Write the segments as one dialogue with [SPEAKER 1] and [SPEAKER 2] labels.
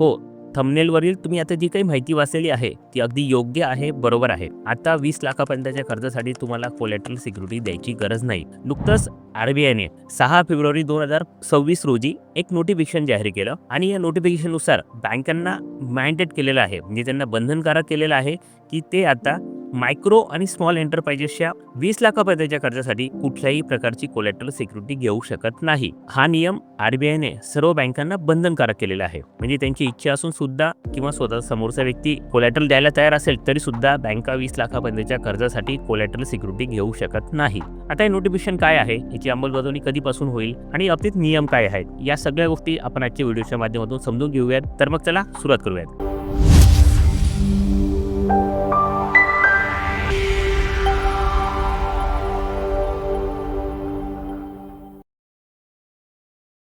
[SPEAKER 1] हो, थंबनेलवरील तुम्ही आता जी काही माहिती वाचलेली आहे ती अगदी योग्य आहे, बरोबर आहे. आता 20 लाखापर्यंतच्या कर्जासाठी तुम्हाला कोलॅटरल सिक्युरिटी द्यायची गरज नाही. नुकतंच आर-बी-आयने 6 फेब्रुवारी 2026 रोजी एक नोटिफिकेशन जाहीर केलं आणि या नोटिफिकेशननुसार बँकांना मॅन्डेट केलेलं आहे, म्हणजे त्यांना बंधनकारक केलेलं आहे की ते आता मायक्रो आणि स्मॉल एंटरप्राइजेसच्या 20 लाखापर्यंतच्या कर्जासाठी कुठल्याही प्रकारची कोलॅटरल सिक्युरिटी घेऊ शकत नाही. हा नियम आर-बी-आयने सर्व बँकांना बंधनकारक केलेला आहे. म्हणजे त्यांची इच्छा असून सुद्धा किंवा स्वतः समोरचा व्यक्ती कोलॅटरल द्यायला तयार असेल तरी सुद्धा बँका 20 लाखापर्यंतच्या कर्जासाठी कोलॅटरल सिक्युरिटी घेऊ शकत नाही. आता हे नोटिफिकेशन काय आहे, याची अंमलबजावणी कधीपासून होईल आणि बाबतीत नियम काय आहेत, या सगळ्या गोष्टी आपण आजच्या व्हिडिओच्या माध्यमातून समजून घेऊयात. तर मग चला सुरुवात करूयात.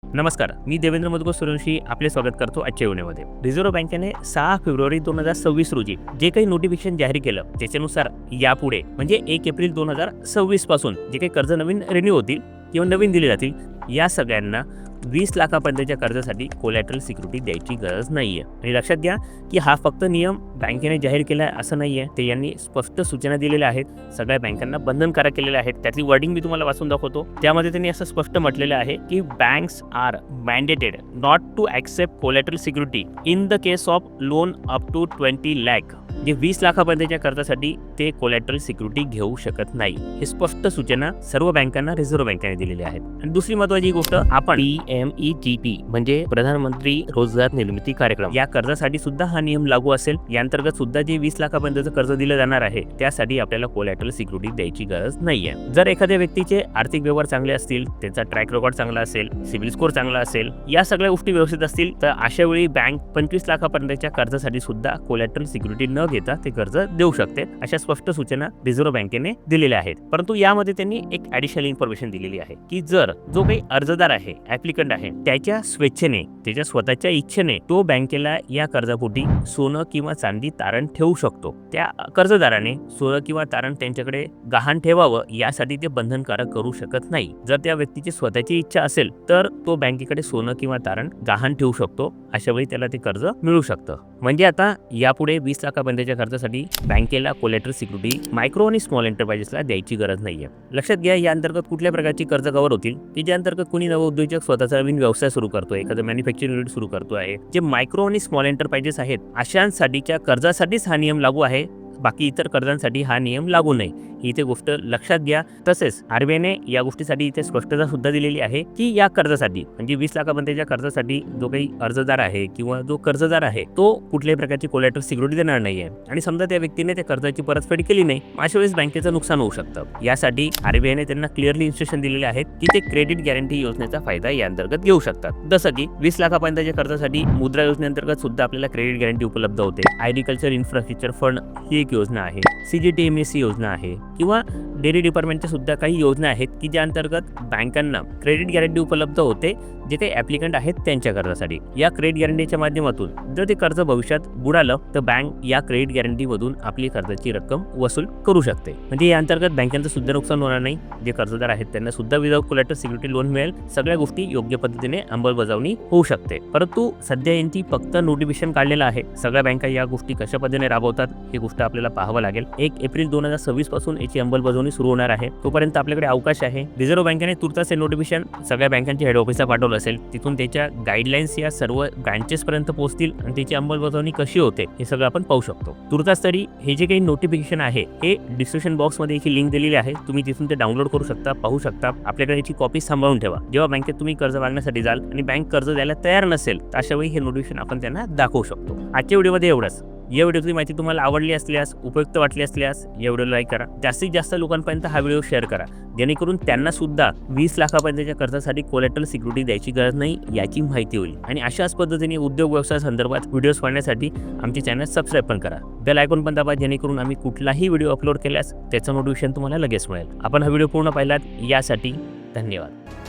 [SPEAKER 1] नमस्कार, मी देवेंद्र मधुकर सूर्यवंशी आपले स्वागत करतो आजच्या व्हिडिओमध्ये. रिझर्व्ह बँकेने 6 फेब्रुवारी 2026 रोजी जे काही नोटिफिकेशन जाहीर केलं त्याच्यानुसार यापुढे म्हणजे 1 एप्रिल 2026 पासून जे काही कर्ज नवीन रिन्यू होतील किंवा नवीन दिले जातील या सगळ्यांना 20 लाखापर्यंतच्या कर्जासाठी कोलॅटरल सिक्युरिटी द्यायची गरज नाहीये. आणि लक्षात घ्या की हा फक्त नियम बँकेने जाहीर केला आहे असं नाहीये, ते यांनी स्पष्ट सूचना दिलेल्या आहेत, सगळ्या बँकांना बंधनकारक केलेल्या आहेत. त्यातली वर्डिंग मी तुम्हाला वाचून दाखवतो. त्यामध्ये त्यांनी असं स्पष्ट म्हटलेलं आहे की banks are mandated not to accept collateral security in the case of loan up to 20 lakh. जे 20 लाखापर्यंतच्या कर्जासाठी ते कोलॅटरल सिक्युरिटी घेऊ शकत नाही. हे स्पष्ट सूचना सर्व बँकांना रिझर्व्ह बँकेने दिलेली आहेत. आणि दुसरी महत्त्वाची गोष्ट, आपण PMETP म्हणजे प्रधानमंत्री रोजगार निर्मिती कार्यक्रम या कर्जासाठी सुद्धा हा नियम लागू असेल. या अंतर्गत सुद्धा जे 20 लाखापर्यंतचं कर्ज दिलं जाणार आहे त्यासाठी आपल्याला कोलॅटरल सिक्युरिटी द्यायची गरज नाहीये. जर एखाद्या व्यक्तीचे आर्थिक व्यवहार चांगले असतील, त्यांचा ट्रॅक रेकॉर्ड चांगला असेल, सिबिल स्कोर चांगला असेल, या सगळ्या गोष्टी व्यवस्थित असतील तर अशा वेळी बँक 25 लाखापर्यंतच्या कर्जासाठी सुद्धा कोलॅटरल सिक्युरिटी न घेता ते कर्ज देऊ शकते. अशा स्पष्ट सूचना रिझर्व्ह बँकेने दिलेल्या आहेत. परंतु यामध्ये त्यांनी एक ॲडिशनल इन्फॉर्मेशन दिलेली आहे की जर जो काही अर्जदार आहे, ॲप्लिकंट आहे, त्याच्या स्वेच्छेने, त्याच्या स्वतःच्या इच्छेने तो बँकेला या कर्जापोटी सोनं किंवा चांदी तारण ठेवू शकतो. त्या कर्जदाराने सोनं किंवा तारण त्यांच्याकडे गहाण ठेवावं यासाठी ते बंधनकारक करू शकत नाही. जर त्या व्यक्तीची स्वतःची इच्छा असेल तर तो बँकेकडे सोनं किंवा तारण गहाण ठेवू शकतो. अशा वेळी त्याला ते कर्ज मिळू शकतं. म्हणजे आता यापुढे 20 लाखापर्यंतच्या कर्जासाठी बँकेला कोलॅटरल सिक्युरिटी मायक्रो आणि स्मॉल एंटरप्राइजेसला द्यायची गरज नाहीये. लक्षात घ्या, या अंतर्गत कुठल्या प्रकारची कर्ज कव्हर होतील की ज्या अंतर्गत कोणी नवउद्योजक स्वतःचा नवीन व्यवसाय सुरू करतोय, एखादं मॅन्युफॅक्चरिंग युनिट सुरू करतो आहे, जे मायक्रो आणि स्मॉल एंटरप्राइजेस आहेत अशांसाठीच्या कर्जासाठीच हा नियम लागू आहे. बाकी इतर कर्जांसाठी हा नियम लागू नाही. ही इथे गोष्ट लक्षात घ्या. तसेच आर-बी-आयने या गोष्टीसाठी इथे स्पष्टता सुद्धा दिलेली आहे की या कर्जासाठी म्हणजे 20 लाखापर्यंतच्या कर्जासाठी जो काही अर्जदार आहे किंवा जो कर्जदार आहे तो कुठल्याही प्रकारची कोलॅटरल सिक्युरिटी देणार नाहीये. आणि समजा त्या व्यक्तीने त्या कर्जाची परतफेड केली नाही, अशा वेळेस बँकेचं नुकसान होऊ शकतं. यासाठी आर-बी-आयने त्यांना क्लिअरली इन्स्ट्रक्शन दिलेले आहेत की ते क्रेडिट गॅरंटी योजनेचा फायदा या अंतर्गत घेऊ शकतात. जसं की 20 लाखापर्यंतच्या कर्जासाठी मुद्रा योजनेअंतर्गत सुद्धा आपल्याला क्रेडिट गॅरंटी उपलब्ध होते. ॲग्रिकल्चर इन्फ्रास्ट्रक्चर फंड ही एक योजना आहे, CGTMSE योजना आहे किंवा डेअरी डिपार्टमेंटच्या सुद्धा काही योजना आहेत की ज्या अंतर्गत बँकांना क्रेडिट गॅरंटी उपलब्ध होते जे काही ॲप्लिकंट आहेत त्यांच्या कर्जासाठी. या क्रेडिट गॅरंटीच्या माध्यमातून जर ते कर्ज भविष्यात बुडालं तर बँक या क्रेडिट गॅरंटीमधून आपली कर्जाची रक्कम वसूल करू शकते. म्हणजे या अंतर्गत बँकांचं सुद्धा नुकसान होणार नाही. जे कर्जदार आहेत त्यांना सुद्धा विदाउट कोलॅटरल सिक्युरिटी लोन मिळेल. सगळ्या गोष्टी योग्य पद्धतीने अंमलबजावणी होऊ शकते. परंतु सध्या यांची फक्त नोटिफिकेशन काढलेलं आहे. सगळ्या बँका या गोष्टी कशा पद्धतीने राबवतात ही गोष्ट आपल्याला पाहावं लागेल. 1 एप्रिल 2026 पासून याची अंमलबजावणी सुरू होणार आहे. तोपर्यंत आपल्याकडे अवकाश आहे. रिझर्व्ह बँकेने तुर्तास हे नोटिफिकेशन सगळ्या बँकांच्या हेड ऑफिसला पाठवलं असेल. तिथून त्याच्या गाईडलाईन्स या सर्व ब्रांचेस पर्यंत पोहोचतील आणि त्याची अंमलबजावणी कशी होते हे सगळं आपण पाहू शकतो. तुर्तास तरी हे जे काही नोटिफिकेशन आहे हे डिस्क्रिप्शन बॉक्समध्ये याची लिंक दिलेली आहे. तुम्ही तिथून ते डाउनलोड करू शकता, पाहू शकता. आपल्याकडे याची कॉपी सांभाळून ठेवा. जेव्हा बँकेत तुम्ही कर्ज मागण्यासाठी जाल आणि बँक कर्ज द्यायला तयार नसेल तर अशा वेळी हे नोटिफिकेशन आपण त्यांना दाखवू शकतो. आजच्या व्हिडिओमध्ये एवढंच. या व्हिडिओची माहिती तुम्हाला आवडली असल्यास, उपयुक्त वाटली असल्यास या व्हिडिओला लाईक करा. जास्तीत जास्त लोकांपर्यंत हा व्हिडिओ शेअर करा जेणेकरून त्यांना सुद्धा 20 लाखापर्यंतच्या कर्जासाठी कोलॅटरल सिक्युरिटी द्यायची गरज नाही याची माहिती होईल. आणि अशाच पद्धतीने उद्योग व्यवसाय संदर्भात व्हिडिओज पाहण्यासाठी आमचे चॅनल सबस्क्राईब पण करा. बेल आयकॉन पण दाबा जेणेकरून आम्ही कुठलाही व्हिडिओ अपलोड केल्यास त्याचं नोटिफिकेशन तुम्हाला लगेच मिळेल. आपण हा व्हिडिओ पूर्ण पाहिलात यासाठी धन्यवाद.